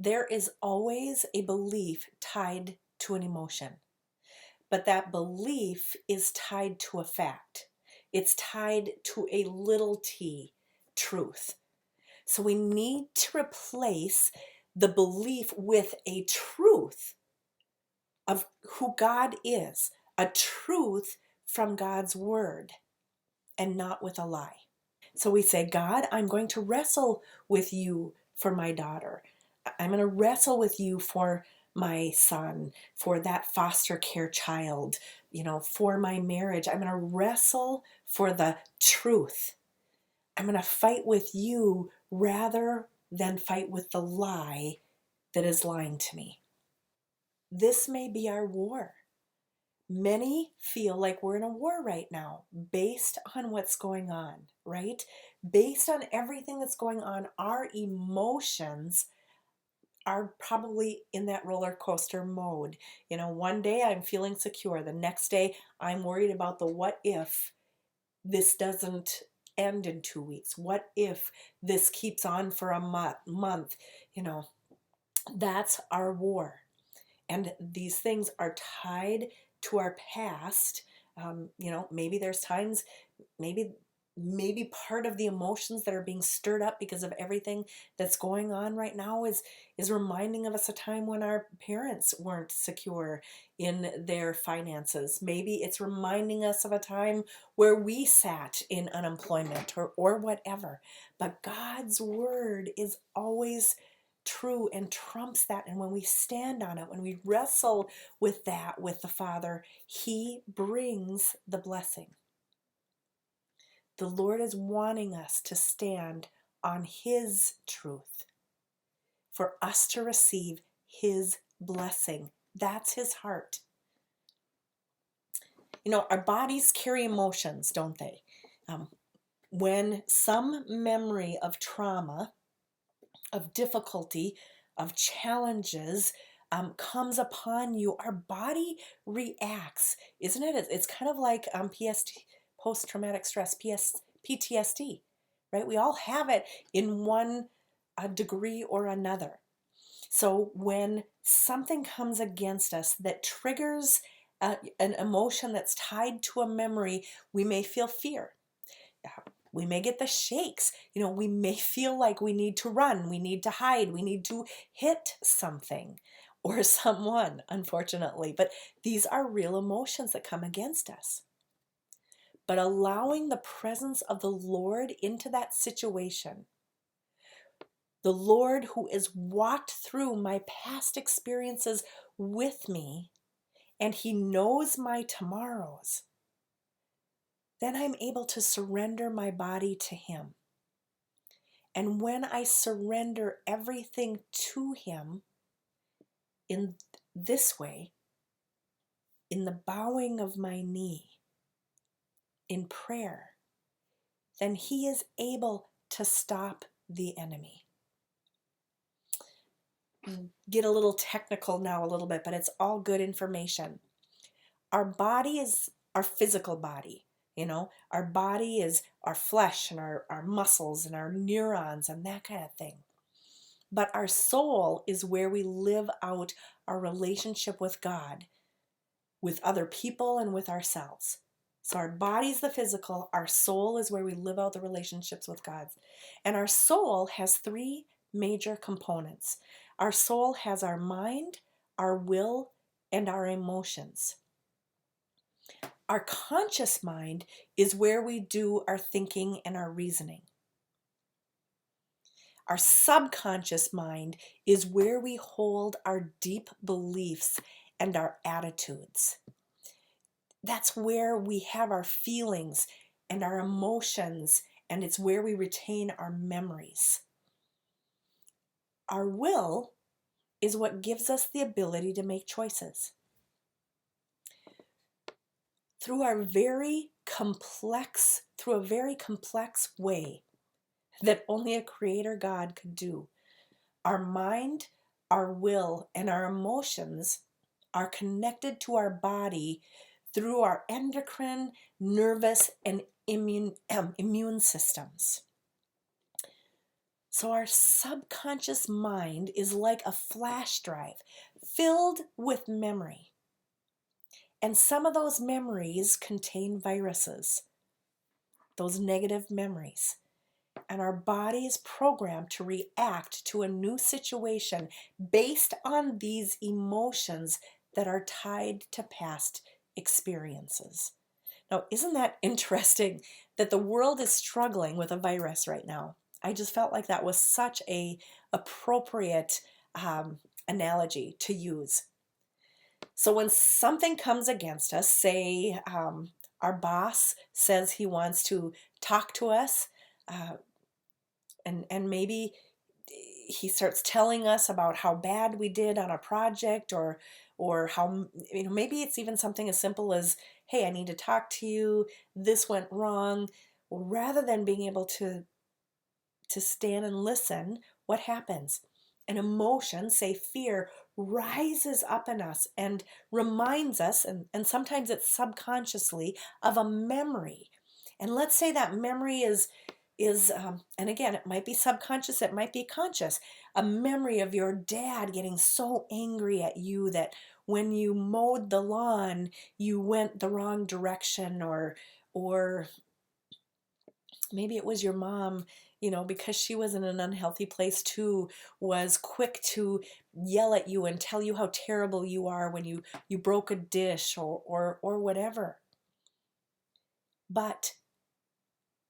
There is always a belief tied to an emotion, but that belief is tied to a fact. It's tied to a little t, truth. So we need to replace the belief with a truth of who God is, a truth from God's word, and not with a lie. So we say, God, I'm going to wrestle with you for my daughter. I'm going to wrestle with you for my son, for that foster care child, for my marriage. I'm going to wrestle for the truth. I'm going to fight with you rather than fight with the lie that is lying to me. This may be our war. Many feel like we're in a war right now based on what's going on, right? Based on everything that's going on, our emotions are probably in that roller coaster mode. One day I'm feeling secure. The next day I'm worried about the what if this doesn't end in 2 weeks? What if this keeps on for a month? That's our war. And these things are tied to our past. Maybe there's times, maybe part of the emotions that are being stirred up because of everything that's going on right now is reminding of us a time when our parents weren't secure in their finances. Maybe it's reminding us of a time where we sat in unemployment or whatever. But God's word is always true and trumps that. And when we stand on it, when we wrestle with that with the Father, He brings the blessing. The Lord is wanting us to stand on His truth, for us to receive His blessing. That's His heart. Our bodies carry emotions, don't they? When some memory of trauma, of difficulty, of challenges comes upon you, our body reacts, isn't it? It's kind of like post-traumatic stress, PTSD, right? We all have it in one degree or another. So when something comes against us that triggers an emotion that's tied to a memory, we may feel fear. We may get the shakes. We may feel like we need to run, we need to hide, we need to hit something or someone, unfortunately. But these are real emotions that come against us. But allowing the presence of the Lord into that situation, the Lord who has walked through my past experiences with me, and He knows my tomorrows, then I'm able to surrender my body to Him. And when I surrender everything to Him in this way, in the bowing of my knee, in prayer, then He is able to stop the enemy. Get a little technical now a little bit, but it's all good information. Our body is our physical body. Our body is our flesh and our muscles and our neurons and that kind of thing. But our soul is where we live out our relationship with God, with other people, and with ourselves. So our body's the physical, our soul is where we live out the relationships with God. And our soul has three major components. Our soul has our mind, our will, and our emotions. Our conscious mind is where we do our thinking and our reasoning. Our subconscious mind is where we hold our deep beliefs and our attitudes. That's where we have our feelings and our emotions, and it's where we retain our memories. Our will is what gives us the ability to make choices. Through a very complex way that only a creator God could do, our mind, our will, and our emotions are connected to our body through our endocrine, nervous, and immune systems. So our subconscious mind is like a flash drive filled with memory. And some of those memories contain viruses, those negative memories. And our body is programmed to react to a new situation based on these emotions that are tied to past experiences. Now, isn't that interesting that the world is struggling with a virus right now? I just felt like that was such a appropriate analogy to use. So when something comes against us, say our boss says he wants to talk to us, uh, and maybe he starts telling us about how bad we did on a project, or how, maybe it's even something as simple as, hey, I need to talk to you, this went wrong. Rather than being able to stand and listen, what happens? An emotion, say fear, rises up in us and reminds us, and sometimes it's subconsciously, of a memory. And let's say that memory is and again, it might be subconscious, it might be conscious, a memory of your dad getting so angry at you that when you mowed the lawn you went the wrong direction, or maybe it was your mom, because she was in an unhealthy place too, was quick to yell at you and tell you how terrible you are when you broke a dish, or whatever. But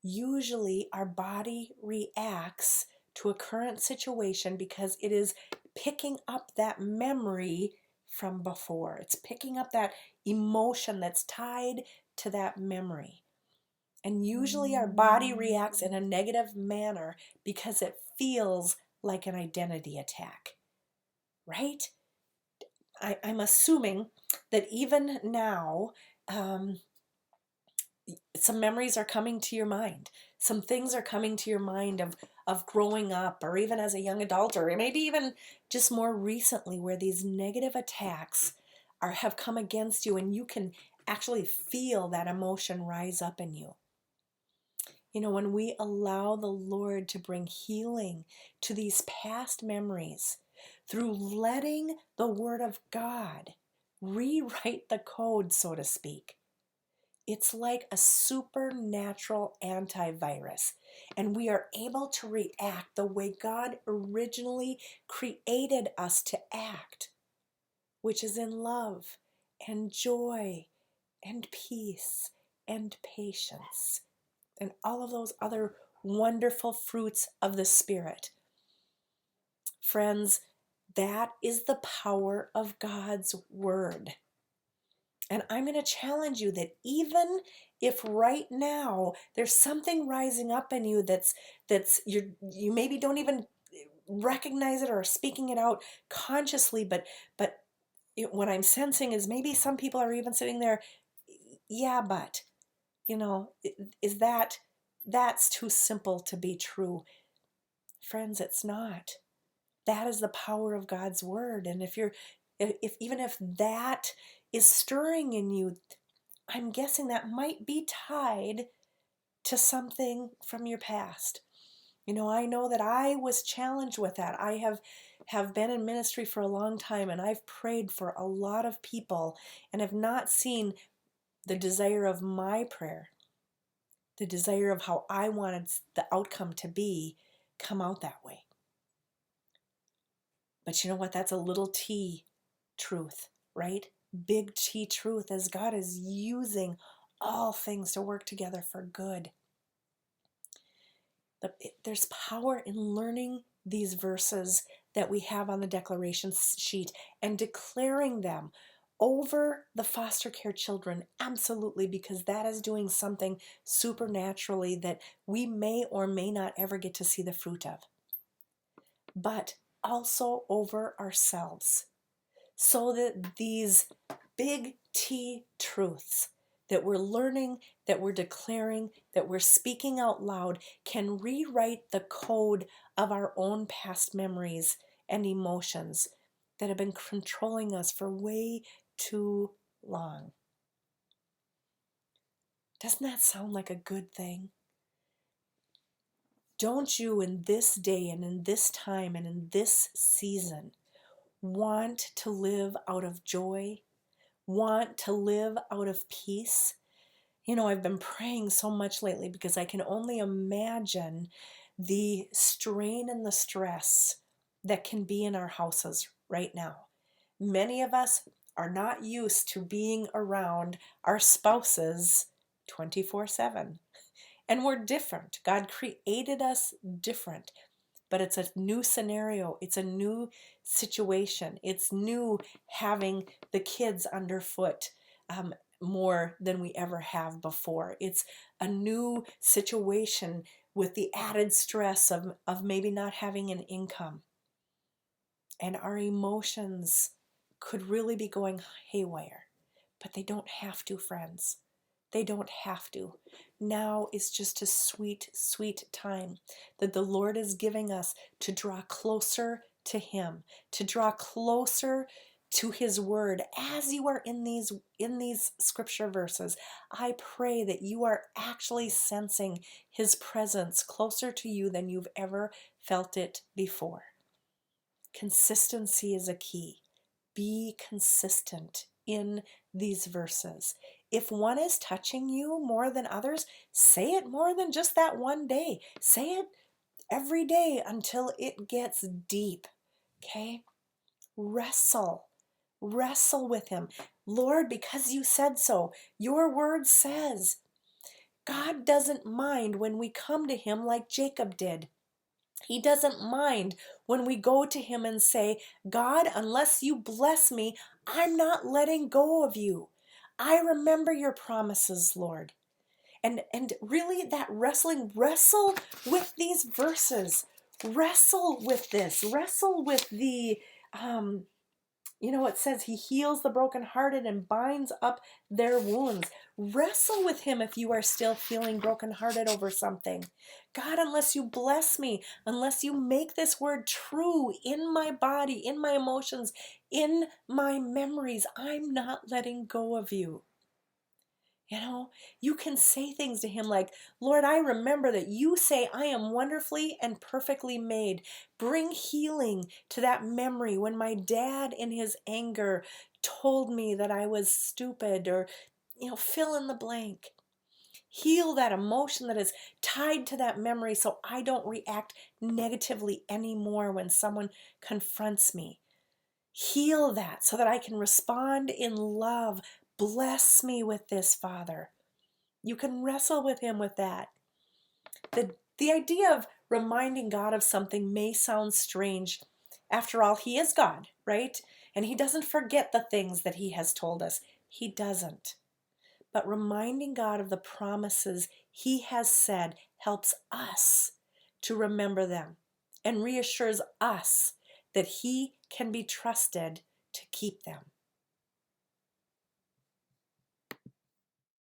usually our body reacts to a current situation because it is picking up that memory from before. It's picking up that emotion that's tied to that memory. And usually our body reacts in a negative manner because it feels like an identity attack, right? I'm assuming that even now, some memories are coming to your mind. Some things are coming to your mind of growing up, or even as a young adult, or maybe even just more recently, where these negative attacks have come against you, and you can actually feel that emotion rise up in you. When we allow the Lord to bring healing to these past memories through letting the Word of God rewrite the code, so to speak, it's like a supernatural antivirus, and we are able to react the way God originally created us to act, which is in love and joy and peace and patience and all of those other wonderful fruits of the Spirit. Friends, that is the power of God's Word. And I'm going to challenge you that even if right now there's something rising up in you that's you maybe don't even recognize it or speaking it out consciously, but what I'm sensing is maybe some people are even sitting there, yeah, but is that's too simple to be true. Friends, it's not. That is the power of God's Word. And if even if that is stirring in you, I'm guessing that might be tied to something from your past. I know that I was challenged with that. I have been in ministry for a long time, and I've prayed for a lot of people and have not seen the desire of my prayer, the desire of how I wanted the outcome to be, come out that way. But you know what? That's a little t truth, right? Big T truth, as God is using all things to work together for good. There's power in learning these verses that we have on the declaration sheet and declaring them over the foster care children, absolutely, because that is doing something supernaturally that we may or may not ever get to see the fruit of. But also over ourselves, so that these big T truths that we're learning, that we're declaring, that we're speaking out loud can rewrite the code of our own past memories and emotions that have been controlling us for way too long. Doesn't that sound like a good thing? Don't you in this day and in this time and in this season want to live out of joy? Want to live out of peace? You know, I've been praying so much lately because I can only imagine the strain and the stress that can be in our houses right now. Many of us are not used to being around our spouses 24/7. And we're different. God created us different, but it's a new scenario. It's a new situation. It's new having the kids underfoot more than we ever have before. It's a new situation with the added stress of maybe not having an income. And our emotions could really be going haywire, but they don't have to, friends. They don't have to. Now is just a sweet, sweet time that the Lord is giving us to draw closer to Him, to draw closer to His Word. As you are in these scripture verses, I pray that you are actually sensing His presence closer to you than you've ever felt it before. Consistency is a key. Be consistent in these verses. If one is touching you more than others, say it more than just that one day. Say it every day until it gets deep. Okay? Wrestle. Wrestle with Him. Lord, because you said so, your word says. God doesn't mind when we come to Him like Jacob did. He doesn't mind when we go to Him and say, God, unless you bless me, I'm not letting go of you. I remember your promises, Lord. And really that wrestle with these verses. Wrestle with this. Wrestle with the, it says He heals the brokenhearted and binds up their wounds. Wrestle with Him if you are still feeling brokenhearted over something. God, unless you bless me, unless you make this word true in my body, in my emotions, in my memories, I'm not letting go of you. You can say things to Him like, Lord, I remember that you say I am wonderfully and perfectly made. Bring healing to that memory when my dad in his anger told me that I was stupid, or, fill in the blank. Heal that emotion that is tied to that memory so I don't react negatively anymore when someone confronts me. Heal that so that I can respond in love. Bless me with this, Father. You can wrestle with Him with that. The idea of reminding God of something may sound strange. After all, He is God, right? And He doesn't forget the things that He has told us. He doesn't. But reminding God of the promises He has said helps us to remember them and reassures us that He can be trusted to keep them.